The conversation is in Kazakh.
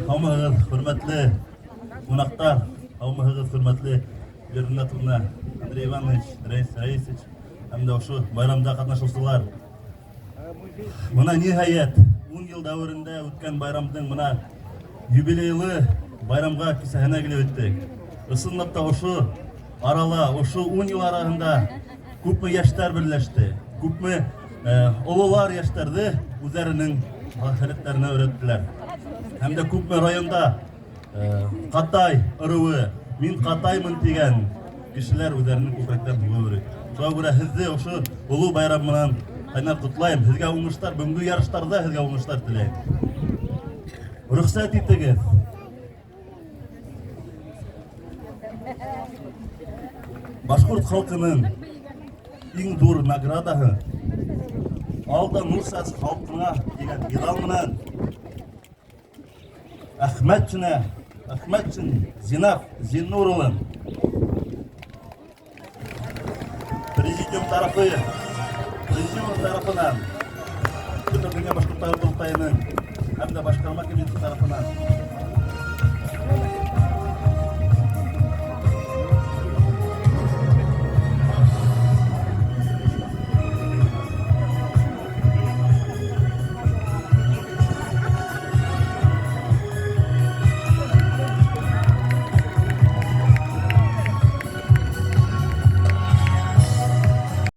Қаумығыз, hürmetli қонақтар, қаумығыз, hürmetli Бернатовна Андрей Иванович, Раисович, әмді ошу байрамда қатнашылсылар. Мұна нихайет, 10 ел дәуірінде өткен байрамдың мұна юбилейлі байрамға кесәхәнә келіп өттік. Ысынлап та ошу арала, ошу 10 ел арасында күпме яштар бірләшті, күпме олылар яштарды үзләренең хәрәкәтләренә өйрәттеләр. Һәм дә күпме районда Катай ырыуы, мин Катаймын дигән кешеләр үзләренең күкрәктән булып. Шуңа күрә һезне ошу улуу байрам менән кайнар котлайм. Һезгә уңышлар, бүгенге ярыштарда һезгә уңышлар теләйм. Рөхсәт итегез. Башкорт халкының иң зур наградаһы Алда Нурсас халкына дигән медаль менән Әхмәтшин Зинав Зиннурулын Президиум тарафынан Бөтен дөнья башкортлары курултайының һәм дә башкарма комитеты тарафынан